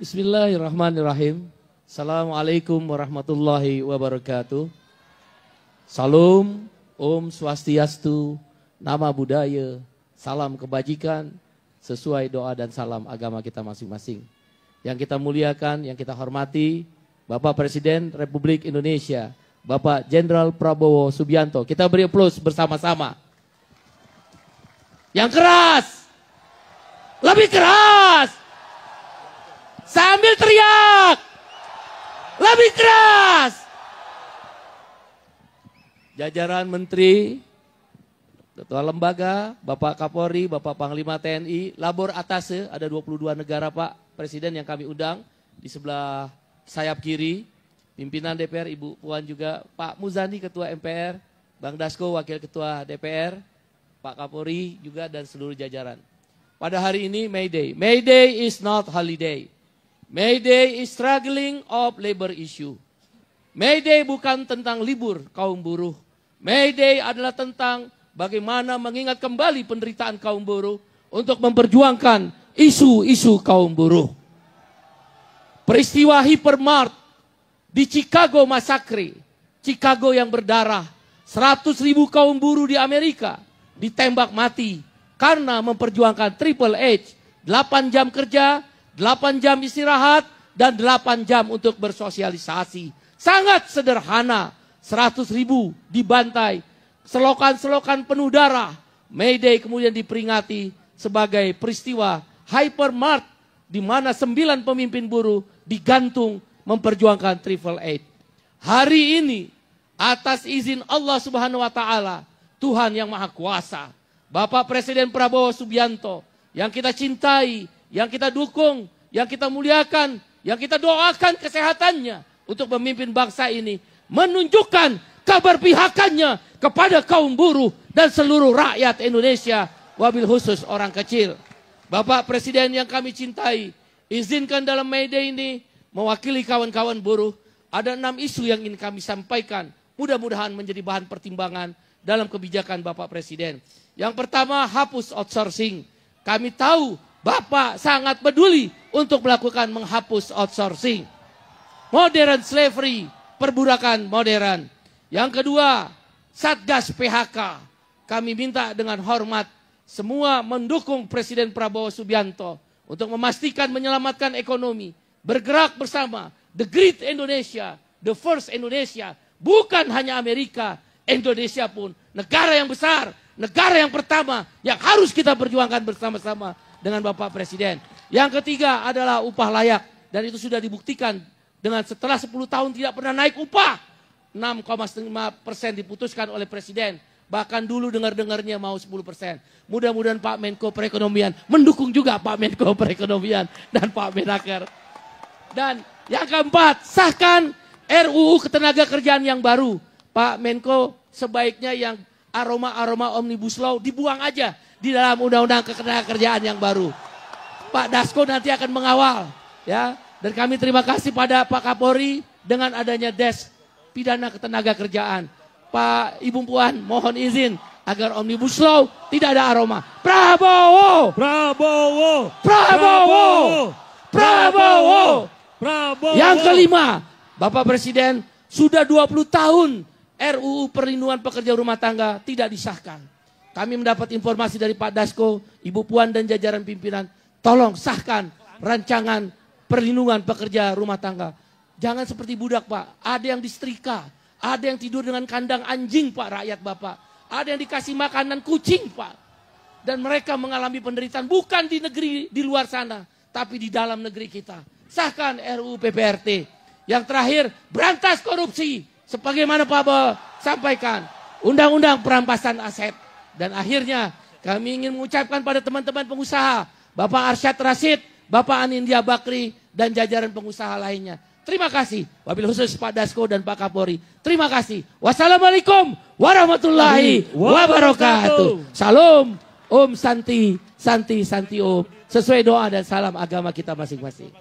Bismillahirrahmanirrahim. Assalamualaikum warahmatullahi wabarakatuh. Salam, Om Swastiastu, Nama Budaya, salam kebajikan, sesuai doa dan salam agama kita masing-masing. Yang kita muliakan, yang kita hormati, Bapak Presiden Republik Indonesia, Bapak Jenderal Prabowo Subianto. Kita beri aplaus bersama-sama. Yang keras, lebih keras. Sambil teriak, lebih keras. Jajaran Menteri, Ketua Lembaga, Bapak Kapolri, Bapak Panglima TNI, Labor Atase, ada 22 negara Pak Presiden yang kami undang. Di sebelah sayap kiri, pimpinan DPR, Ibu Puan juga, Pak Muzani Ketua MPR, Bang Dasko Wakil Ketua DPR, Pak Kapolri juga dan seluruh jajaran. Pada hari ini May Day. May Day is not holiday. May Day is struggling of labor issue. May Day bukan tentang libur kaum buruh. May Day adalah tentang bagaimana mengingat kembali penderitaan kaum buruh untuk memperjuangkan isu-isu kaum buruh. Peristiwa Hypermart di Chicago Massacre, Chicago yang berdarah, 100.000 kaum buruh di Amerika ditembak mati karena memperjuangkan Triple H, 8 jam kerja, 8 jam istirahat, dan 8 jam untuk bersosialisasi. Sangat sederhana, 100.000 dibantai, selokan-selokan penuh darah. May Day kemudian diperingati sebagai peristiwa Hypermart, di mana 9 pemimpin buruh digantung memperjuangkan Triple H. Hari ini, atas izin Allah Subhanahu wa Ta'ala, Tuhan yang Maha Kuasa, Bapak Presiden Prabowo Subianto, yang kita cintai, yang kita dukung, yang kita muliakan, yang kita doakan kesehatannya untuk memimpin bangsa ini, menunjukkan keberpihakannya kepada kaum buruh dan seluruh rakyat Indonesia, wabil khusus orang kecil. Bapak Presiden yang kami cintai, izinkan dalam May Day ini mewakili kawan-kawan buruh, ada 6 isu yang ingin kami sampaikan, mudah-mudahan menjadi bahan pertimbangan dalam kebijakan Bapak Presiden. Yang pertama, hapus outsourcing. Kami tahu Bapak sangat peduli untuk melakukan menghapus outsourcing. Modern slavery, perbudakan modern. Yang kedua, Satgas PHK. Kami minta dengan hormat semua mendukung Presiden Prabowo Subianto untuk memastikan menyelamatkan ekonomi. Bergerak bersama, the great Indonesia, the first Indonesia. Bukan hanya Amerika, Indonesia pun negara yang besar, negara yang pertama yang harus kita perjuangkan bersama-sama dengan Bapak Presiden. Yang ketiga adalah upah layak. Dan itu sudah dibuktikan dengan setelah 10 tahun tidak pernah naik upah. 6,5% diputuskan oleh Presiden. Bahkan dulu dengar-dengarnya mau 10%. Mudah-mudahan Pak Menko Perekonomian mendukung juga Pak Menko Perekonomian dan Pak Menaker. Dan yang keempat, sahkan RUU Ketenagakerjaan yang baru. Pak Menko, sebaiknya yang aroma-aroma Omnibus Law dibuang aja di dalam undang-undang ketenagakerjaan yang baru. Pak Dasko nanti akan mengawal, ya. Dan kami terima kasih pada Pak Kapolri dengan adanya Des Pidana Ketenagakerjaan. Pak Ibu Puan, mohon izin agar Omnibus Law tidak ada aroma. Prabowo, Prabowo, Prabowo, Prabowo, Prabowo. Yang kelima, Bapak Presiden, sudah 20 tahun RUU Perlindungan Pekerja Rumah Tangga tidak disahkan. Kami mendapat informasi dari Pak Dasko, Ibu Puan dan jajaran pimpinan, tolong sahkan rancangan perlindungan pekerja rumah tangga. Jangan seperti budak Pak, ada yang disetrika, ada yang tidur dengan kandang anjing Pak rakyat Bapak, ada yang dikasih makanan kucing Pak. Dan mereka mengalami penderitaan bukan di negeri di luar sana, tapi di dalam negeri kita. Sahkan RUU PPRT. Yang terakhir, berantas korupsi. Sebagaimana Pak Bo sampaikan, undang-undang perampasan aset. Dan akhirnya kami ingin mengucapkan pada teman-teman pengusaha, Bapak Arsyad Rashid, Bapak Anindya Bakri, dan jajaran pengusaha lainnya. Terima kasih. Wabil khusus Pak Dasko dan Pak Kapolri. Terima kasih. Wassalamualaikum warahmatullahi wabarakatuh. Salam, Om Santi, Santi, Santi Om. Sesuai doa dan salam agama kita masing-masing.